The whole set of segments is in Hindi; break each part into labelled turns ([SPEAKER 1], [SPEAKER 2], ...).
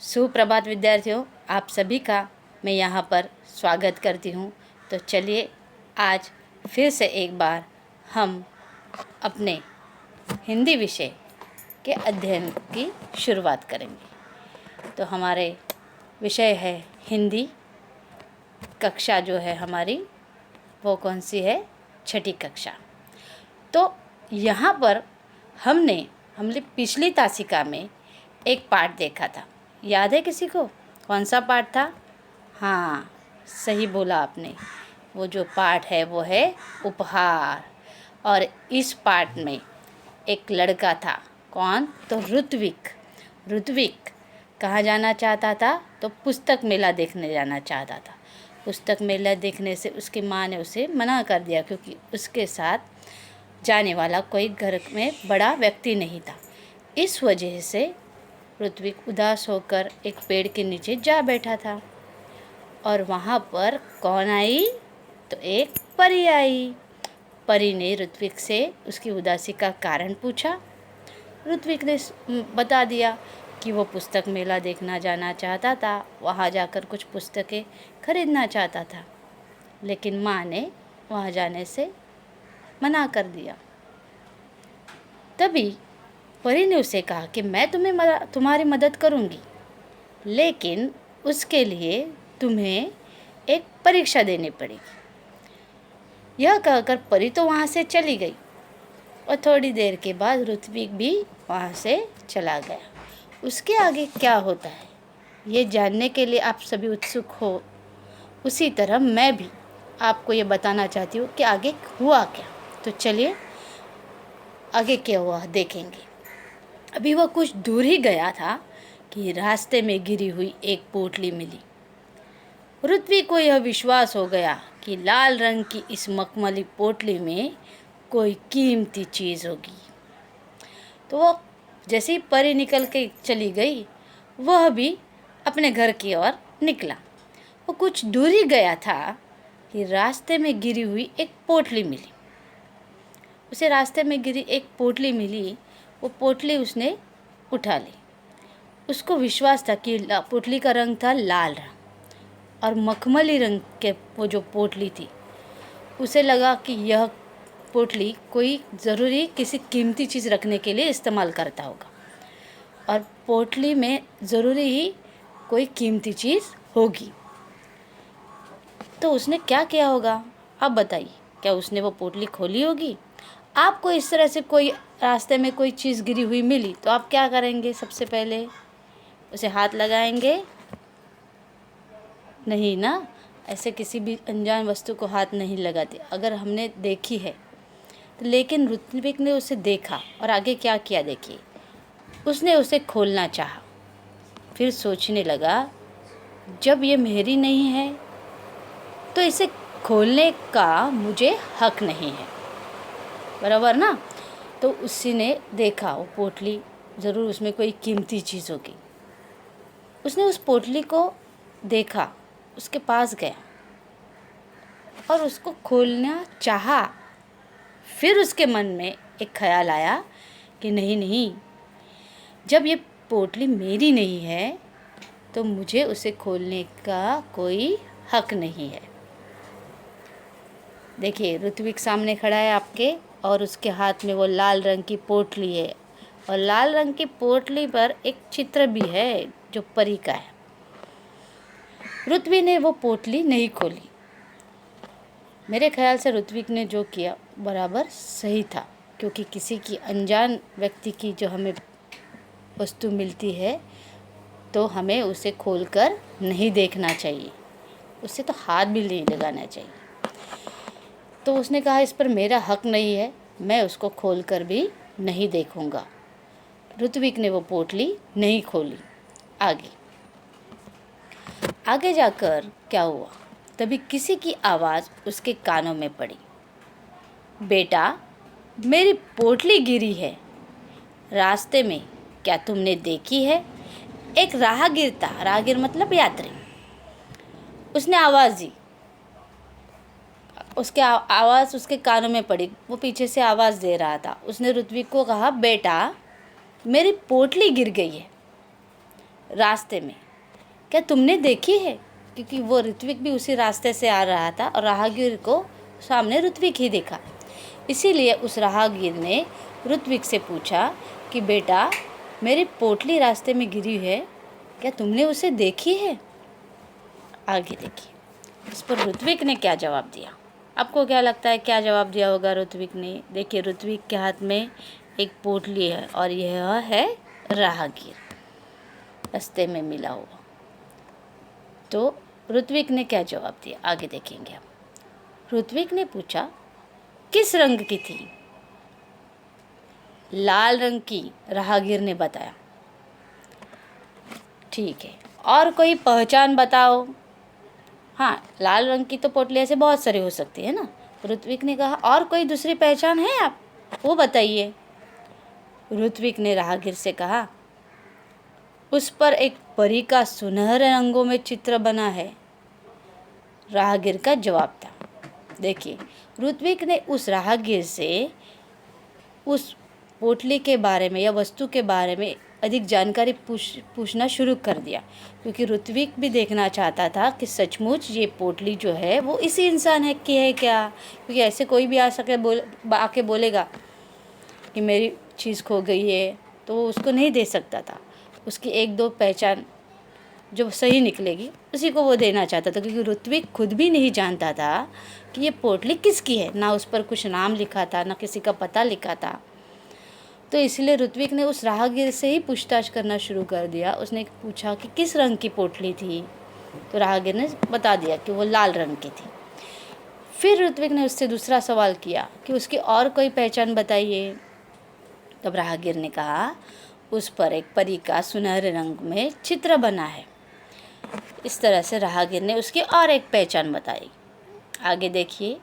[SPEAKER 1] सुप्रभात विद्यार्थियों, आप सभी का मैं यहाँ पर स्वागत करती हूँ। तो चलिए आज फिर से एक बार हम अपने हिंदी विषय के अध्ययन की शुरुआत करेंगे। तो हमारे विषय है हिंदी। कक्षा जो है हमारी वो कौन सी है? छठी कक्षा। तो यहाँ पर हमने पिछली तासिका में एक पाठ देखा था। याद है किसी को? कौन सा पाठ था? हाँ, सही बोला आपने। वो जो पाठ है वो है उपहार। और इस पाठ में एक लड़का था। कौन? तो ऋत्विक कहाँ जाना चाहता था? तो पुस्तक मेला देखने जाना चाहता था। पुस्तक मेला देखने से उसकी माँ ने उसे मना कर दिया, क्योंकि उसके साथ जाने वाला कोई घर में बड़ा व्यक्ति नहीं था। इस वजह से ऋत्विक उदास होकर एक पेड़ के नीचे जा बैठा था। और वहाँ पर कौन आई? तो एक परी आई। परी ने ऋत्विक से उसकी उदासी का कारण पूछा। ऋत्विक ने बता दिया कि वो पुस्तक मेला देखना जाना चाहता था, वहाँ जाकर कुछ पुस्तकें खरीदना चाहता था, लेकिन माँ ने वहाँ जाने से मना कर दिया। तभी परी ने उसे कहा कि मैं तुम्हारी मदद करूँगी, लेकिन उसके लिए तुम्हें एक परीक्षा देनी पड़ेगी। यह कहकर परी तो वहाँ से चली गई और थोड़ी देर के बाद ऋत्विक भी वहाँ से चला गया। उसके आगे क्या होता है ये जानने के लिए आप सभी उत्सुक हो। उसी तरह मैं भी आपको ये बताना चाहती हूँ कि आगे हुआ क्या। तो चलिए आगे क्या हुआ देखेंगे। अभी वह कुछ दूर ही गया था कि रास्ते में गिरी हुई एक पोटली मिली। ऋत्विक को यह विश्वास हो गया कि लाल रंग की इस मखमली पोटली में कोई कीमती चीज़ होगी। तो वह जैसे ही परी निकल के चली गई, वह भी अपने घर की ओर निकला। वो कुछ दूर ही गया था कि रास्ते में गिरी हुई एक पोटली मिली। उसे रास्ते में गिरी एक पोटली मिली। वो पोटली उसने उठा ली। उसको विश्वास था कि पोटली का रंग था लाल रंग और मखमली रंग के वो जो पोटली थी, उसे लगा कि यह पोटली कोई ज़रूरी किसी कीमती चीज़ रखने के लिए इस्तेमाल करता होगा और पोटली में ज़रूरी ही कोई कीमती चीज़ होगी। तो उसने क्या किया होगा? आप बताइए, क्या उसने वो पोटली खोली होगी? आपको इस तरह से कोई रास्ते में कोई चीज़ गिरी हुई मिली तो आप क्या करेंगे? सबसे पहले उसे हाथ लगाएंगे? नहीं ना, ऐसे किसी भी अनजान वस्तु को हाथ नहीं लगाते अगर हमने देखी है तो। लेकिन ऋत्विक ने उसे देखा और आगे क्या किया देखिए। उसने उसे खोलना चाहा, फिर सोचने लगा जब ये मेरी नहीं है तो इसे खोलने का मुझे हक नहीं है, बराबर ना। तो उसी ने देखा वो पोटली, ज़रूर उसमें कोई कीमती चीज़ होगी। उसने उस पोटली को देखा, उसके पास गया और उसको खोलना चाहा। फिर उसके मन में एक ख्याल आया कि नहीं, जब ये पोटली मेरी नहीं है तो मुझे उसे खोलने का कोई हक नहीं है। देखिए ऋत्विक सामने खड़ा है आपके और उसके हाथ में वो लाल रंग की पोटली है और लाल रंग की पोटली पर एक चित्र भी है जो परी का है। ऋत्विक ने वो पोटली नहीं खोली। मेरे ख्याल से ऋत्विक ने जो किया बराबर सही था, क्योंकि किसी की अनजान व्यक्ति की जो हमें वस्तु मिलती है तो हमें उसे खोलकर नहीं देखना चाहिए, उसे तो हाथ भी नहीं लगाना चाहिए। तो उसने कहा इस पर मेरा हक नहीं है, मैं उसको खोलकर भी नहीं देखूंगा। ऋत्विक ने वो पोटली नहीं खोली। आगे जाकर क्या हुआ? तभी किसी की आवाज़ उसके कानों में पड़ी। बेटा, मेरी पोटली गिरी है रास्ते में, क्या तुमने देखी है? एक राहगीर था, राहगीर मतलब यात्री। उसने आवाज़ दी, उसके आवाज़ उसके कानों में पड़ी। वो पीछे से आवाज़ दे रहा था। उसने ऋत्विक को कहा बेटा, मेरी पोटली गिर गई है रास्ते में, क्या तुमने देखी है? क्योंकि वो ऋत्विक भी उसी रास्ते से आ रहा था और राहगीर को सामने ऋत्विक ही देखा। इसीलिए उस राहगीर ने ऋत्विक से पूछा कि बेटा, मेरी पोटली रास्ते में गिरी है, क्या तुमने उसे देखी है? आगे देखिए इस पर ऋत्विक ने क्या जवाब दिया। आपको क्या लगता है क्या जवाब दिया होगा ऋत्विक ने? देखिए ऋत्विक के हाथ में एक पोटली है और यह है राहगीर रास्ते में मिला हुआ। तो ऋत्विक ने क्या जवाब दिया आगे देखेंगे हम। ऋत्विक ने पूछा किस रंग की थी? लाल रंग की, राहगीर ने बताया। ठीक है, और कोई पहचान बताओ। हाँ, लाल रंग की तो पोटली ऐसे बहुत सारी हो सकती है ना। ऋत्विक ने कहा और कोई दूसरी पहचान है आप, वो बताइए। ऋत्विक ने राहगीर से कहा उस पर एक परी का सुनहरे रंगों में चित्र बना है। राहगीर का जवाब था। देखिए ऋत्विक ने उस राहगीर से उस पोटली के बारे में या वस्तु के बारे में अधिक जानकारी पूछना शुरू कर दिया, क्योंकि ऋत्विक भी देखना चाहता था कि सचमुच ये पोटली जो है वो इसी इंसान है की है क्या। क्योंकि ऐसे कोई भी आके बोलेगा कि मेरी चीज़ खो गई है तो वो उसको नहीं दे सकता था। उसकी एक दो पहचान जो सही निकलेगी उसी को वो देना चाहता था, क्योंकि ऋत्विक खुद भी नहीं जानता था कि ये पोटली किसकी है। ना उस पर कुछ नाम लिखा था, ना किसी का पता लिखा था। तो इसलिए ऋत्विक ने उस राहगीर से ही पूछताछ करना शुरू कर दिया। उसने पूछा कि किस रंग की पोटली थी, तो राहगीर ने बता दिया कि वो लाल रंग की थी। फिर ऋत्विक ने उससे दूसरा सवाल किया कि उसकी और कोई पहचान बताइए। तब राहगीर ने कहा उस पर एक परी का सुनहरे रंग में चित्र बना है। इस तरह से राहगीर ने उसकी और एक पहचान बताई। आगे देखिए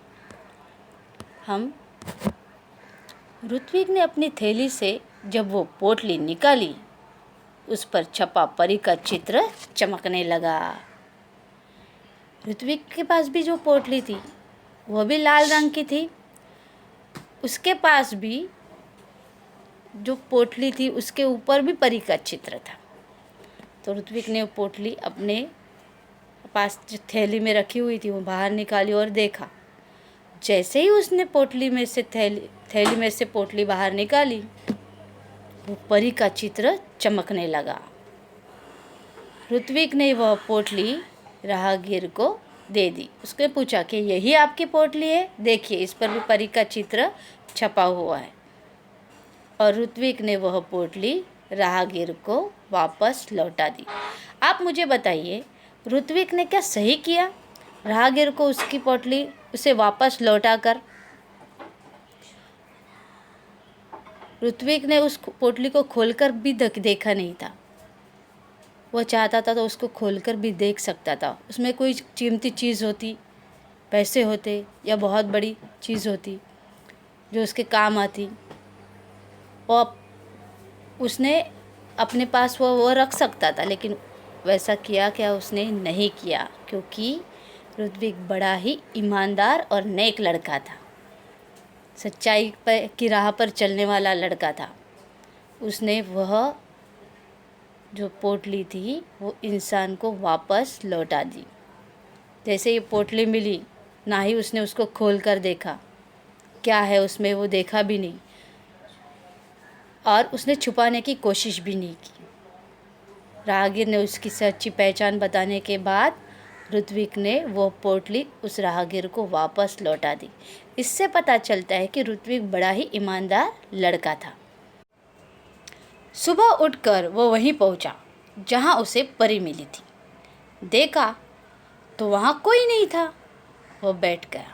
[SPEAKER 1] हम। ऋत्विक ने अपनी थैली से जब वो पोटली निकाली, उस पर छपा परी का चित्र चमकने लगा। ऋत्विक के पास भी जो पोटली थी वह भी लाल रंग की थी। उसके पास भी जो पोटली थी उसके ऊपर भी परी का चित्र था। तो ऋत्विक ने वो पोटली अपने पास जो थैली में रखी हुई थी वो बाहर निकाली और देखा। जैसे ही उसने पोटली में से थैली में से पोटली बाहर निकाली, वो परी का चित्र चमकने लगा। ऋत्विक ने वह पोटली राहगीर को दे दी। उसने पूछा कि यही आपकी पोटली है? देखिए इस पर भी परी का चित्र छपा हुआ है। और ऋत्विक ने वह पोटली राहगीर को वापस लौटा दी। आप मुझे बताइए ऋत्विक ने क्या सही किया राहगीर को उसकी पोटली उसे वापस लौटाकर? ऋत्विक ने उस पोटली को खोलकर भी देखा नहीं था। वह चाहता था तो उसको खोलकर भी देख सकता था। उसमें कोई कीमती चीज़ होती, पैसे होते या बहुत बड़ी चीज़ होती जो उसके काम आती, और उसने अपने पास वो रख सकता था। लेकिन वैसा किया क्या उसने? नहीं किया, क्योंकि ऋत्विक बड़ा ही ईमानदार और नेक लड़का था, सच्चाई की राह पर चलने वाला लड़का था। उसने वह जो पोटली थी वो इंसान को वापस लौटा दी। जैसे ये पोटली मिली, ना ही उसने उसको खोल कर देखा क्या है उसमें, वो देखा भी नहीं, और उसने छुपाने की कोशिश भी नहीं की। राहगीर ने उसकी सच्ची पहचान बताने के बाद ऋत्विक ने वो पोटली उस राहगीर को वापस लौटा दी। इससे पता चलता है कि ऋत्विक बड़ा ही ईमानदार लड़का था। सुबह उठकर वो वहीं पहुंचा जहां उसे परी मिली थी। देखा तो वहां कोई नहीं था। वो बैठ गया।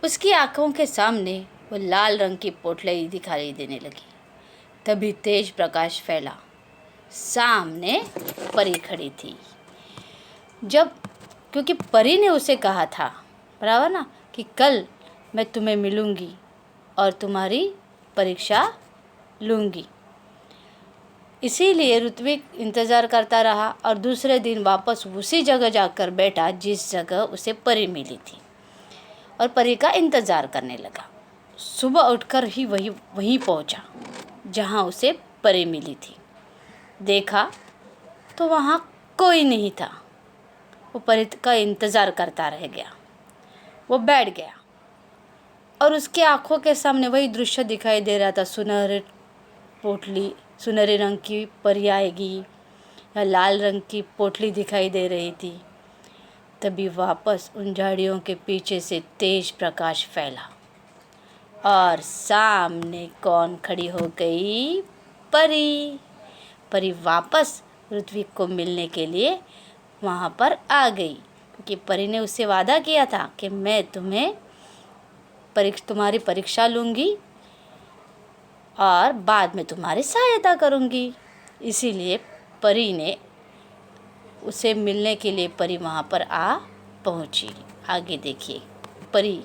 [SPEAKER 1] उसकी आंखों के सामने वो लाल रंग की पोटली दिखाई देने लगी। तभी तेज प्रकाश फैला। सामने परी खड़ी थी। क्योंकि परी ने उसे कहा था, बराबर ना, कि कल मैं तुम्हें मिलूंगी और तुम्हारी परीक्षा लूंगी। इसीलिए ऋत्विक इंतज़ार करता रहा और दूसरे दिन वापस उसी जगह जाकर बैठा जिस जगह उसे परी मिली थी, और परी का इंतज़ार करने लगा। सुबह उठकर ही वहीं पहुंचा जहां उसे परी मिली थी। देखा तो वहाँ कोई नहीं था। वो परी का इंतज़ार करता रह गया। वो बैठ गया और उसकी आंखों के सामने वही दृश्य दिखाई दे रहा था। सुनहरे रंग की परी आएगी या लाल रंग की पोटली दिखाई दे रही थी। तभी वापस उन झाड़ियों के पीछे से तेज प्रकाश फैला और सामने कौन खड़ी हो गई? परी। परी वापस ऋत्विक को मिलने के लिए वहाँ पर आ गई, क्योंकि परी ने उससे वादा किया था कि मैं तुम्हारी परीक्षा लूँगी और बाद में तुम्हारी सहायता करूँगी। इसीलिए परी ने उसे मिलने के लिए परी वहाँ पर आ पहुँची। आगे देखिए परी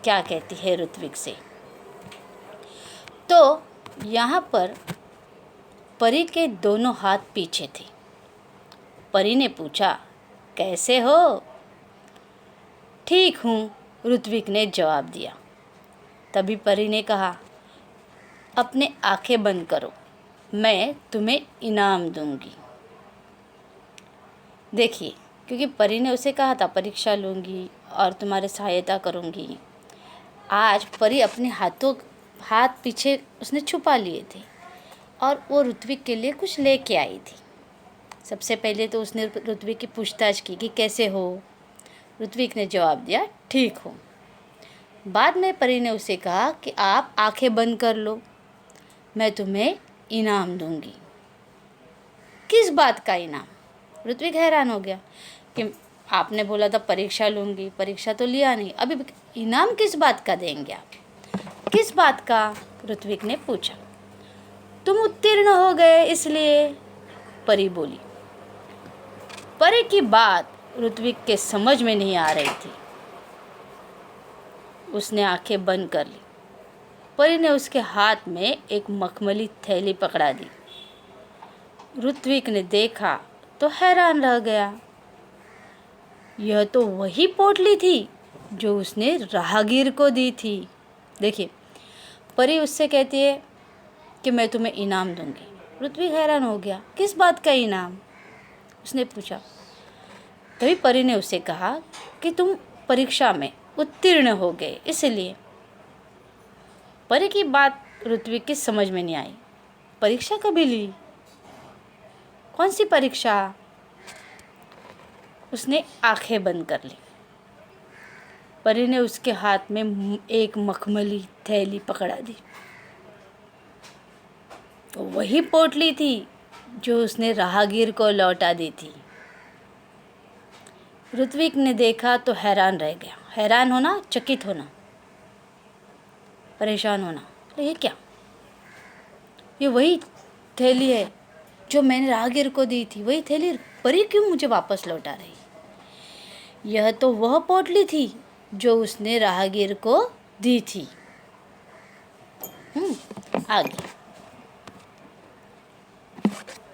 [SPEAKER 1] क्या कहती है ऋत्विक से। तो यहाँ पर परी के दोनों हाथ पीछे थे। परी ने पूछा, कैसे हो? ठीक हूँ, ऋत्विक ने जवाब दिया। तभी परी ने कहा, अपने आंखें बंद करो, मैं तुम्हें इनाम दूंगी। देखिए, क्योंकि परी ने उसे कहा था परीक्षा लूँगी और तुम्हारी सहायता करूँगी। आज परी अपने हाथ पीछे उसने छुपा लिए थे और वो ऋत्विक के लिए कुछ लेके आई थी। सबसे पहले तो उसने ऋत्विक की पूछताछ की कि कैसे हो। ऋत्विक ने जवाब दिया, ठीक हूँ। बाद में परी ने उसे कहा कि आप आंखें बंद कर लो, मैं तुम्हें इनाम दूंगी। किस बात का इनाम? ऋत्विक हैरान हो गया कि आपने बोला था परीक्षा लूँगी, परीक्षा तो लिया नहीं, अभी इनाम किस बात का देंगे आप? किस बात का? ऋत्विक ने पूछा। तुम उत्तीर्ण हो गए इसलिए, परी बोली। परी की बात ऋत्विक के समझ में नहीं आ रही थी। उसने आंखें बंद कर ली। परी ने उसके हाथ में एक मखमली थैली पकड़ा दी। ऋत्विक ने देखा तो हैरान रह गया। यह तो वही पोटली थी जो उसने राहगीर को दी थी। देखिए, परी उससे कहती है कि मैं तुम्हें इनाम दूंगी। ऋत्विक हैरान हो गया, किस बात का इनाम? उसने पूछा। तभी परी ने उसे कहा कि तुम परीक्षा में उत्तीर्ण हो गए इसलिए। परी की बात ऋत्विक की समझ में नहीं आई। परीक्षा कभी ली? कौन सी परीक्षा? उसने आंखें बंद कर ली। परी ने उसके हाथ में एक मखमली थैली पकड़ा दी। तो वही पोटली थी जो उसने राहगीर को लौटा दी थी। ऋत्विक ने देखा तो हैरान रह गया। हैरान होना, चकित होना, परेशान होना। ये क्या? ये वही थैली है जो मैंने राहगीर को दी थी। वही थैली परी क्यों मुझे वापस लौटा रही? यह तो वह पोटली थी जो उसने राहगीर को दी थी। आगे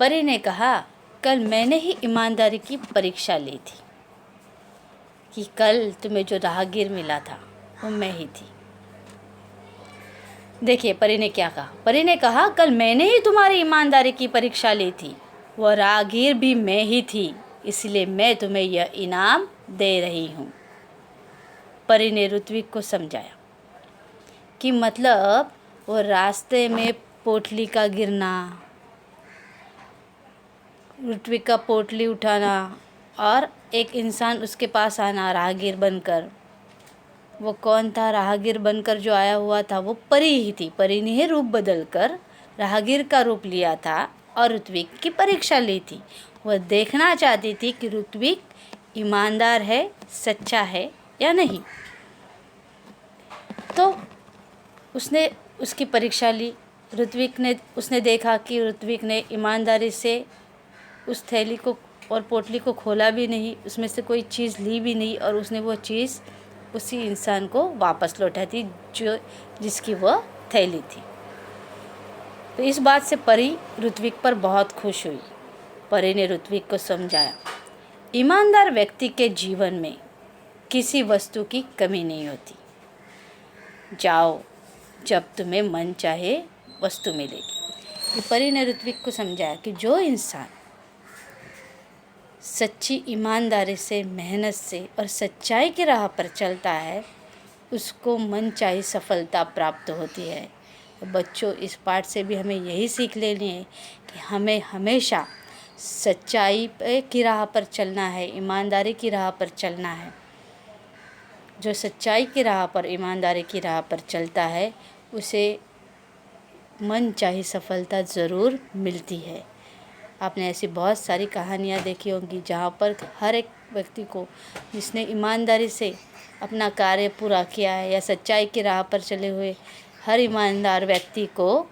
[SPEAKER 1] परी ने कहा, कल मैंने ही ईमानदारी की परीक्षा ली थी कि कल तुम्हें जो राहगीर मिला था वो मैं ही थी। देखिए परी ने क्या कहा। परी ने कहा, कल मैंने ही तुम्हारी ईमानदारी की परीक्षा ली थी, वह राहगीर भी मैं ही थी, इसलिए मैं तुम्हें यह इनाम दे रही हूँ। परी ने ऋत्विक को समझाया कि मतलब वो रास्ते में पोटली का गिरना, ऋत्विक का पोटली उठाना और एक इंसान उसके पास आना राहगीर बनकर। वो कौन था? राहगीर बनकर जो आया हुआ था वो परी ही थी। परी ने ही रूप बदल कर राहगीर का रूप लिया था और ऋत्विक की परीक्षा ली थी। वह देखना चाहती थी कि ऋत्विक ईमानदार है, सच्चा है या नहीं। तो उसने उसकी परीक्षा ली। उसने देखा कि ऋत्विक ने ईमानदारी से उस थैली को और पोटली को खोला भी नहीं, उसमें से कोई चीज़ ली भी नहीं और उसने वो चीज़ उसी इंसान को वापस लौटा दी जिसकी वह थैली थी। तो इस बात से परी ऋत्विक पर बहुत खुश हुई। परी ने ऋत्विक को समझाया, ईमानदार व्यक्ति के जीवन में किसी वस्तु की कमी नहीं होती। जाओ, जब तुम्हें मन चाहे वस्तु मिलेगी। परी ने ऋत्विक को समझाया कि जो इंसान सच्ची ईमानदारी से, मेहनत से और सच्चाई की राह पर चलता है, उसको मनचाही सफलता प्राप्त होती है। तो बच्चों, इस पाठ से भी हमें यही सीख लेनी है कि हमें हमेशा सच्चाई की राह पर चलना है, ईमानदारी की राह पर चलना है। जो सच्चाई की राह पर, ईमानदारी की राह पर चलता है, उसे मनचाही सफलता ज़रूर मिलती है। आपने ऐसी बहुत सारी कहानियाँ देखी होंगी जहाँ पर हर एक व्यक्ति को, जिसने ईमानदारी से अपना कार्य पूरा किया है या सच्चाई की राह पर चले हुए हर ईमानदार व्यक्ति को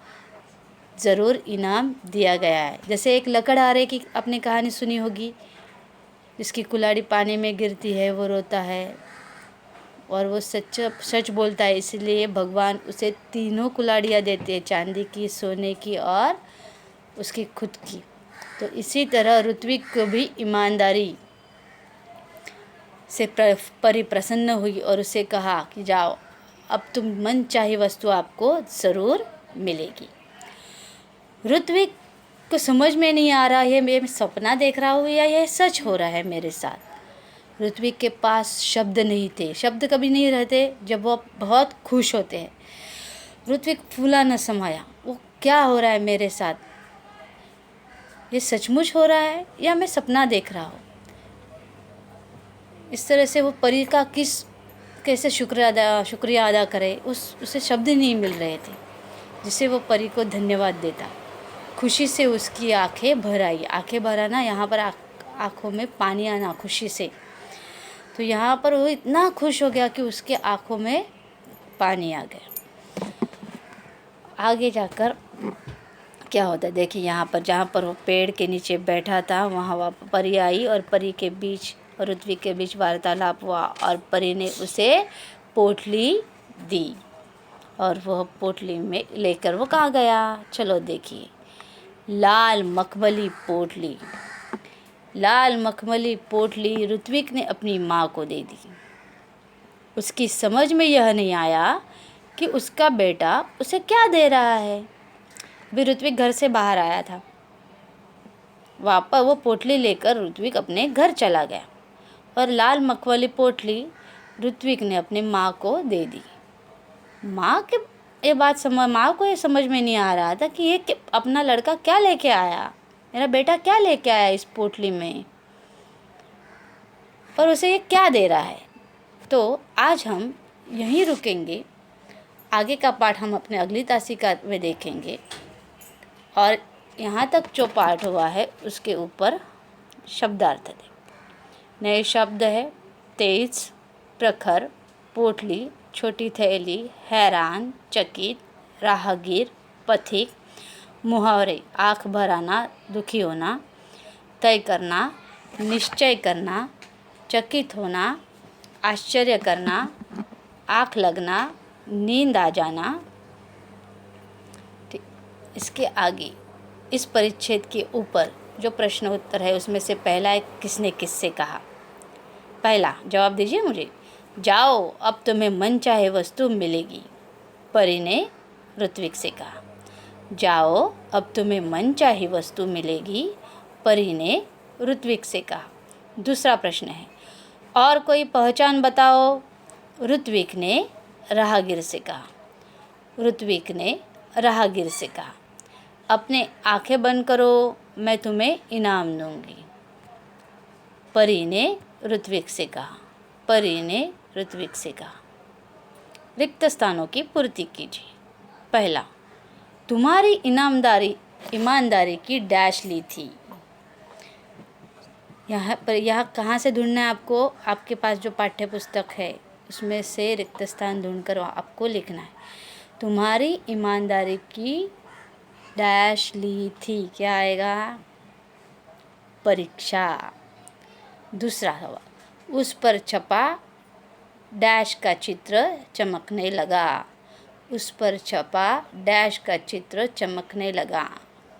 [SPEAKER 1] ज़रूर इनाम दिया गया है। जैसे एक लकड़हारे की आपने कहानी सुनी होगी, जिसकी कुल्हाड़ी पानी में गिरती है, वो रोता है और वो सच बोलता है, इसलिए भगवान उसे तीनों कुल्हाड़ियाँ देते हैं, चांदी की, सोने की और उसकी खुद की। तो इसी तरह ऋत्विक को भी ईमानदारी से परी प्रसन्न हुई और उसे कहा कि जाओ, अब तुम मन चाही वस्तु आपको ज़रूर मिलेगी। ऋत्विक को समझ में नहीं आ रहा है मैं सपना देख रहा हूँ या यह सच हो रहा है मेरे साथ। ऋत्विक के पास शब्द नहीं थे, शब्द कभी नहीं रहते जब वो बहुत खुश होते हैं। ऋत्विक फूला न समाया, वो क्या हो रहा है मेरे साथ, ये सचमुच हो रहा है या मैं सपना देख रहा हूँ। इस तरह से वो परी का कैसे शुक्रिया अदा करे, उसे शब्द नहीं मिल रहे थे जिससे वो परी को धन्यवाद देता। खुशी से उसकी आंखें भर आई। आंखें भर आना, यहाँ पर आँखों में पानी आना खुशी से। तो यहाँ पर वो इतना खुश हो गया कि उसके आँखों में पानी आ गया। आगे जाकर क्या होता है देखिए, यहाँ पर जहाँ पर वो पेड़ के नीचे बैठा था, वहाँ परी आई और परी के बीच और ऋत्विक के बीच वार्तालाप हुआ और परी ने उसे पोटली दी और वह पोटली में लेकर वो कहाँ गया, चलो देखिए। लाल मखमली पोटली, लाल मखमली पोटली ऋत्विक ने अपनी माँ को दे दी। उसकी समझ में यह नहीं आया कि उसका बेटा उसे क्या दे रहा है। भी ऋत्विक घर से बाहर आया था, वापस वो पोटली लेकर ऋत्विक अपने घर चला गया और लाल मखमली पोटली ऋत्विक ने अपनी माँ को दे दी। माँ को ये समझ में नहीं आ रहा था कि ये अपना लड़का क्या लेके आया, मेरा बेटा क्या लेके आया इस पोटली में, और उसे ये क्या दे रहा है। तो आज हम यहीं रुकेंगे, आगे का पाठ हम अपने अगली तासिका में देखेंगे और यहाँ तक जो पाठ हुआ है उसके ऊपर शब्दार्थ दें। नए शब्द है तेज, प्रखर, पोटली, छोटी थैली, हैरान, चकित, राहगीर, पथिक, मुहावरे, आँख भर आना, दुखी होना, तय करना, निश्चय करना, चकित होना, आश्चर्य करना, आँख लगना, नींद आ जाना। इसके आगे इस परिच्छेद के ऊपर जो प्रश्न उत्तर है उसमें से पहला है, किसने किससे कहा। पहला जवाब दीजिए मुझे। जाओ, अब तुम्हें मन चाहे वस्तु मिलेगी, परी ने ऋत्विक से कहा। जाओ, अब तुम्हें मन चाहे वस्तु मिलेगी, परी ने ऋत्विक से कहा। दूसरा प्रश्न है, और कोई पहचान बताओ, ऋत्विक ने राहगीर से कहा। ऋत्विक ने राहगीर से कहा। अपने आंखें बंद करो, मैं तुम्हें इनाम दूंगी, परी ने ऋत्विक से कहा। परी ने ऋत्विक से कहा। रिक्त स्थानों की पूर्ति कीजिए। पहला, तुम्हारी ईमानदारी की डैश ली थी। यहाँ कहाँ से ढूंढना है आपको, आपके पास जो पाठ्य पुस्तक है उसमें से रिक्त स्थान ढूंढकर आपको लिखना है। तुम्हारी ईमानदारी की डैश ली थी, क्या आएगा, परीक्षा। दूसरा सवाल, उस पर छपा डैश का चित्र चमकने लगा। उस पर छपा डैश का चित्र चमकने लगा,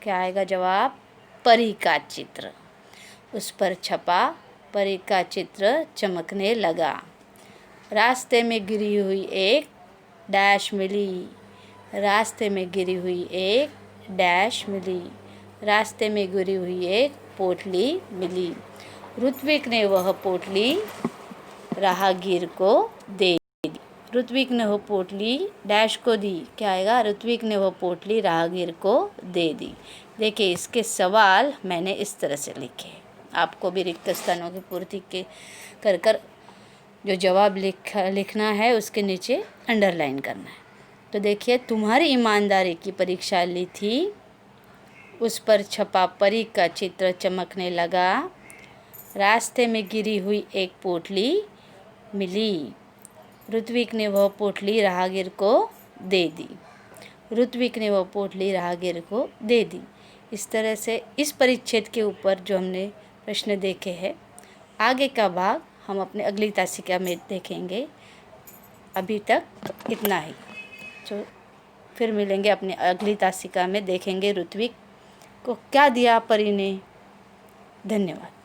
[SPEAKER 1] क्या आएगा जवाब, परी का चित्र। उस पर छपा परी का चित्र चमकने लगा। रास्ते में गिरी हुई एक डैश मिली। रास्ते में गिरी हुई एक डैश मिली। रास्ते में गिरी हुई एक पोटली मिली। ऋत्विक ने वह पोटली राहगीर को दे दी। ऋत्विक ने वह पोटली डैश को दी, क्या आएगा? ऋत्विक ने वह पोटली राहगीर को दे दी। देखिए इसके सवाल मैंने इस तरह से लिखे। आपको भी रिक्त स्थानों की पूर्ति के कर कर जो जवाब लिखना है उसके नीचे अंडरलाइन करना है। तो देखिए, तुम्हारी ईमानदारी की परीक्षा ली थी, उस पर छपा परी का चित्र चमकने लगा, रास्ते में गिरी हुई एक पोटली मिली, ऋत्विक ने वह पोटली राहगीर को दे दी। ऋत्विक ने वह पोटली राहगीर को दे दी। इस तरह से इस परिच्छेद के ऊपर जो हमने प्रश्न देखे हैं, आगे का भाग हम अपने अगली तासिका में देखेंगे। अभी तक इतना ही। तो फिर मिलेंगे अपनी अगली तासिका में, देखेंगे ऋत्विक को क्या दिया परी ने। धन्यवाद।